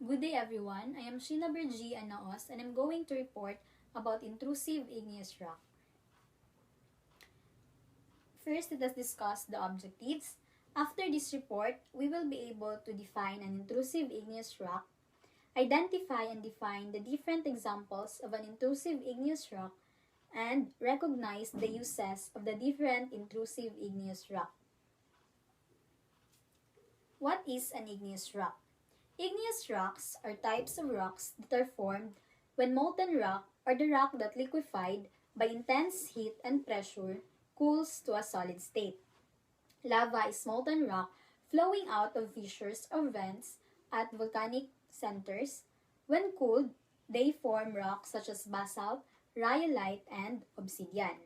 Good day everyone, I am Sheena Bergie Anaos and I'm going to report about intrusive igneous rock. First, let us discuss the objectives. After this report, we will be able to define an intrusive igneous rock, identify and define the different examples of an intrusive igneous rock, and recognize the uses of the different intrusive igneous rock. What is an igneous rock? Igneous rocks are types of rocks that are formed when molten rock or the rock that liquefied by intense heat and pressure cools to a solid state. Lava is molten rock flowing out of fissures or vents at volcanic centers. When cooled, they form rocks such as basalt, rhyolite, and obsidian.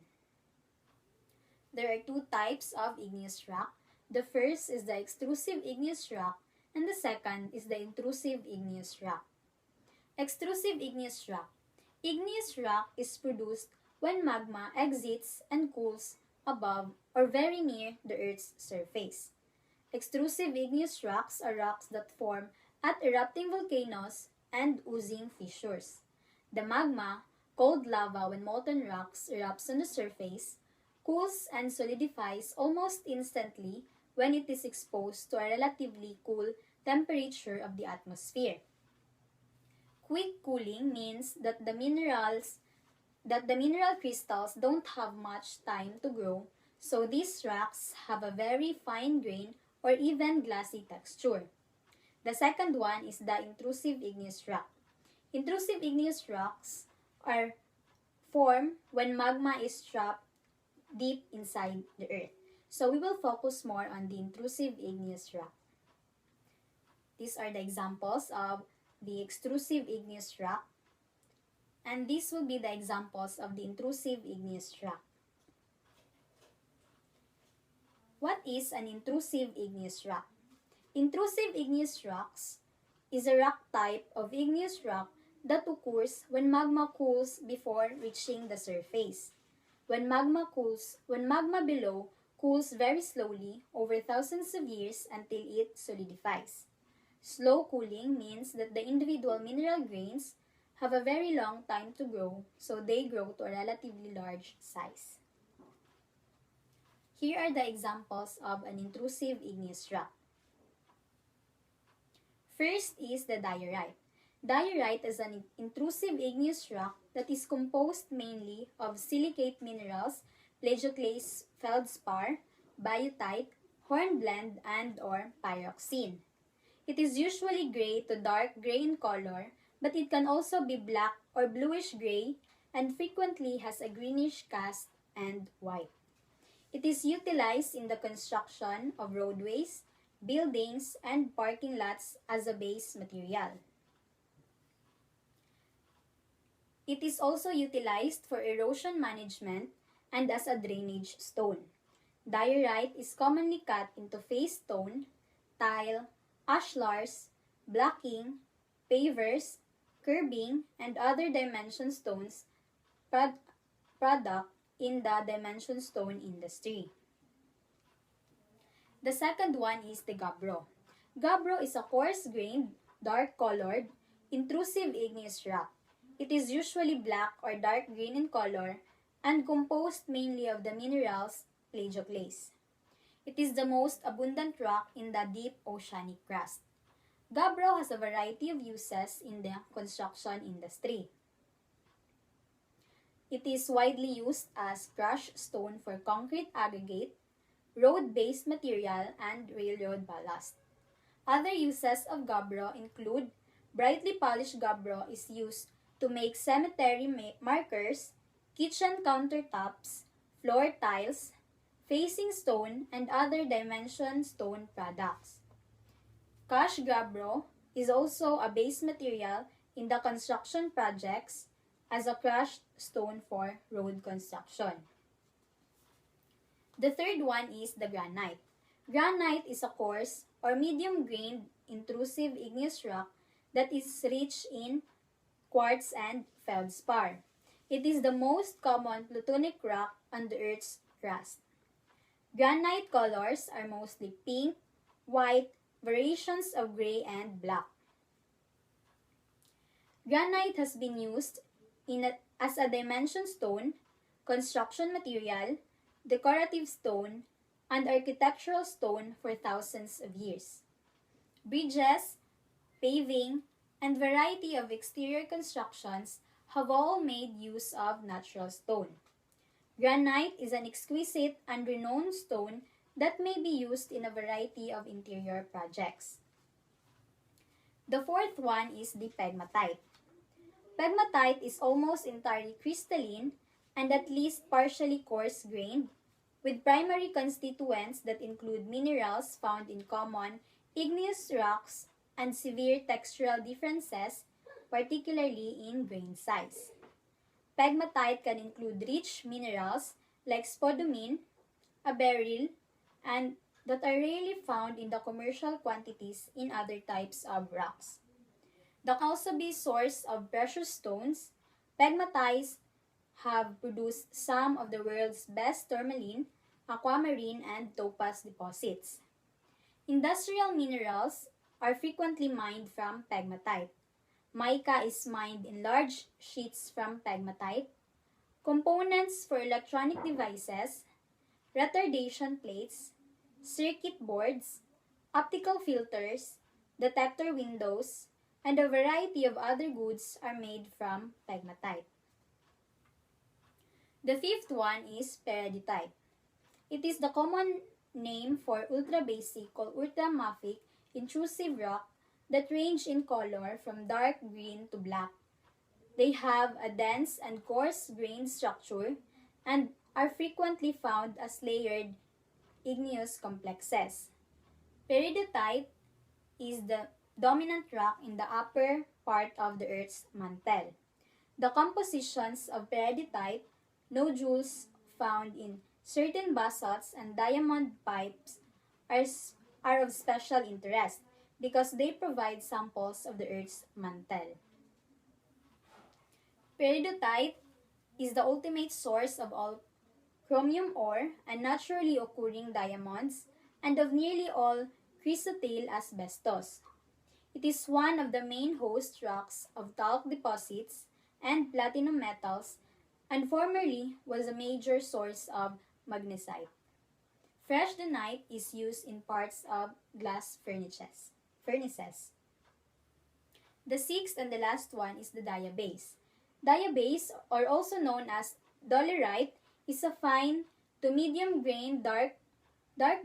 There are two types of igneous rock. The first is the extrusive igneous rock and the second is the intrusive igneous rock. Extrusive igneous rock. Igneous rock is produced when magma exits and cools above or very near the Earth's surface. Extrusive igneous rocks are rocks that form at erupting volcanoes and oozing fissures. The magma, cold lava when molten rocks erupts on the surface, cools and solidifies almost instantly when it is exposed to a relatively cool temperature of the atmosphere. Quick cooling means that the mineral crystals don't have much time to grow, so these rocks have a very fine grain or even glassy texture. The second one is the intrusive igneous rock. Intrusive igneous rocks are formed when magma is trapped deep inside the earth. So we will focus more on the intrusive igneous rock. These are the examples of the extrusive igneous rock, and these will be the examples of the intrusive igneous rock. What is an intrusive igneous rock? Intrusive igneous rocks is a rock type of igneous rock that occurs when magma cools before reaching the surface. When magma below cools very slowly over thousands of years until it solidifies. Slow cooling means that the individual mineral grains have a very long time to grow, so they grow to a relatively large size. Here are the examples of an intrusive igneous rock. First is the diorite. Diorite is an intrusive igneous rock that is composed mainly of silicate minerals, plagioclase, feldspar, biotite, hornblende, and/or pyroxene. It is usually gray to dark gray in color, but it can also be black or bluish gray and frequently has a greenish cast and white. It is utilized in the construction of roadways, buildings, and parking lots as a base material. It is also utilized for erosion management and as a drainage stone. Diorite is commonly cut into face stone, tile, ashlars, blocking, pavers, curbing, and other dimension stones product in the dimension stone industry. The second one is the gabbro. Gabbro is a coarse-grained, dark-colored, intrusive igneous rock. It is usually black or dark green in color and composed mainly of the minerals plagioclase. It is the most abundant rock in the deep oceanic crust. Gabbro has a variety of uses in the construction industry. It is widely used as crushed stone for concrete aggregate, road-based material, and railroad ballast. Other uses of gabbro include brightly polished gabbro is used to make cemetery markers, kitchen countertops, floor tiles, facing stone, and other dimension stone products. Cash gabbro is also a base material in the construction projects as a crushed stone for road construction. The third one is the granite. Granite is a coarse or medium-grained intrusive igneous rock that is rich in quartz and feldspar. It is the most common plutonic rock on the Earth's crust. Granite colors are mostly pink, white, variations of gray, and black. Granite has been used as a dimension stone, construction material, decorative stone, and architectural stone for thousands of years. Bridges, paving, and variety of exterior constructions have all made use of natural stone. Granite is an exquisite and renowned stone that may be used in a variety of interior projects. The fourth one is the pegmatite. Pegmatite is almost entirely crystalline and at least partially coarse-grained, with primary constituents that include minerals found in common igneous rocks and severe textural differences, particularly in grain size. Pegmatite can include rich minerals like spodumene, a beryl, and that are rarely found in the commercial quantities in other types of rocks. The can also be source of precious stones. Pegmatites have produced some of the world's best tourmaline, aquamarine, and topaz deposits. Industrial minerals are frequently mined from pegmatite. Mica is mined in large sheets from pegmatite. Components for electronic devices, retardation plates, circuit boards, optical filters, detector windows, and a variety of other goods are made from pegmatite. The fifth one is peridotite. It is the common name for ultra-basic or ultramafic intrusive rock that range in color from dark green to black. They have a dense and coarse-grained structure and are frequently found as layered igneous complexes. Peridotite is the dominant rock in the upper part of the Earth's mantle. The compositions of peridotite nodules found in certain basalts and diamond pipes are of special interest because they provide samples of the Earth's mantle. Peridotite is the ultimate source of all chromium ore and naturally occurring diamonds and of nearly all chrysotile asbestos. It is one of the main host rocks of talc deposits and platinum metals and formerly was a major source of magnesite. Fresh donite is used in parts of glass furnaces. The sixth and the last one is the diabase. Diabase, or also known as dolerite, is a fine to medium-grained dark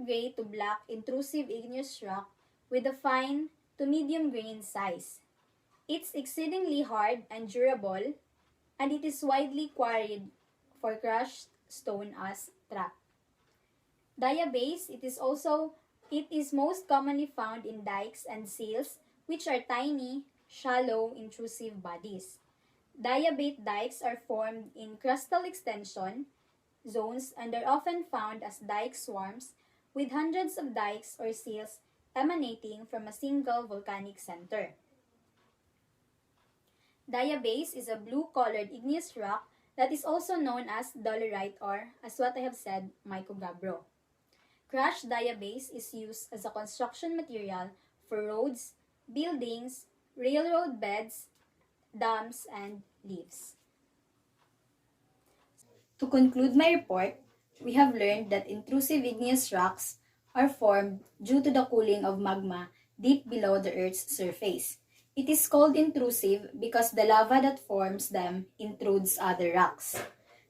gray to black intrusive igneous rock with a fine to medium-grained size. It's exceedingly hard and durable, and it is widely quarried for crushed stone as trap. Diabase, it is most commonly found in dikes and sills, which are tiny, shallow, intrusive bodies. Diabate dikes are formed in crustal extension zones and are often found as dike swarms with hundreds of dikes or sills emanating from a single volcanic center. Diabase is a blue-colored igneous rock that is also known as dolerite or, as what I have said, micogabbro. Crushed diabase is used as a construction material for roads, buildings, railroad beds, dams, and leaves. To conclude my report, we have learned that intrusive igneous rocks are formed due to the cooling of magma deep below the Earth's surface. It is called intrusive because the lava that forms them intrudes other rocks.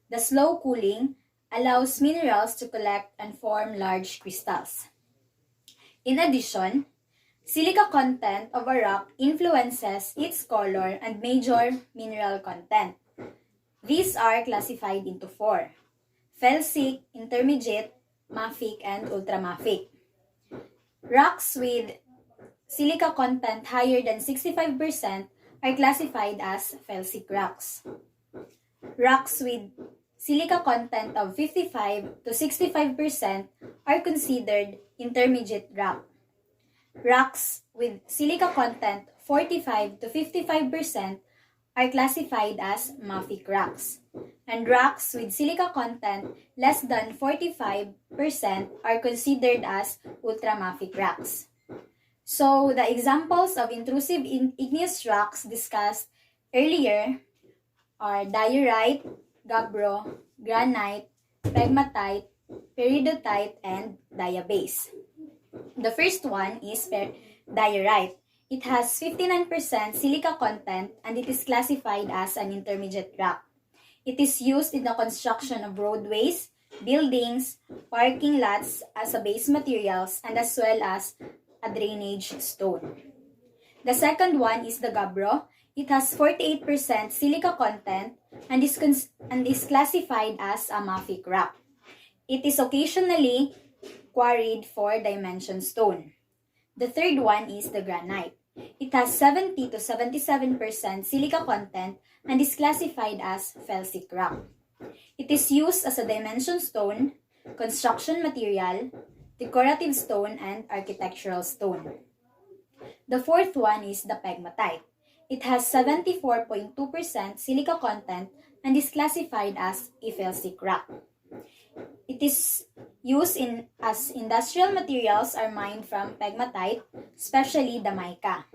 The slow cooling allows minerals to collect and form large crystals. In addition, silica content of a rock influences its color and major mineral content. These are classified into four: felsic, intermediate, mafic, and ultramafic. Rocks with silica content higher than 65% are classified as felsic rocks. Rocks with silica content of 55 to 65% are considered intermediate rock. Rocks with silica content 45 to 55% are classified as mafic rocks. And rocks with silica content less than 45% are considered as ultramafic rocks. So, the examples of intrusive igneous rocks discussed earlier are diorite, gabbro, granite, pegmatite, peridotite, and diabase. The first one is diorite. It has 59% silica content and it is classified as an intermediate rock. It is used in the construction of roadways, buildings, parking lots as a base materials and as well as a drainage stone. The second one is the gabbro. It has 48% silica content and is classified as a mafic rock. It is occasionally quarried for dimension stone. The third one is the granite. It has 70 to 77% silica content and is classified as felsic rock. It is used as a dimension stone, construction material, decorative stone, and architectural stone. The fourth one is the pegmatite. It has 74.2% silica content and is classified as a felsic rock. It is used as industrial materials are mined from pegmatite, especially the mica.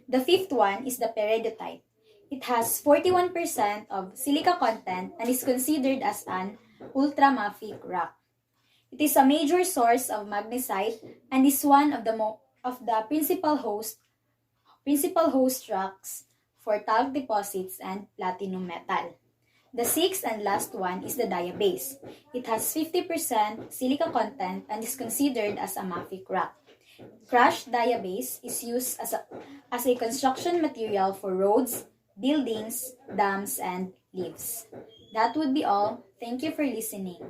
The fifth one is the peridotite. It has 41% of silica content and is considered as an ultramafic rock. It is a major source of magnesite and is one of the principal host rocks for talc deposits and platinum metal. The sixth and last one is the diabase. It has 50% silica content and is considered as a mafic rock. Crushed diabase is used as a construction material for roads, buildings, dams, and levees. That would be all. Thank you for listening.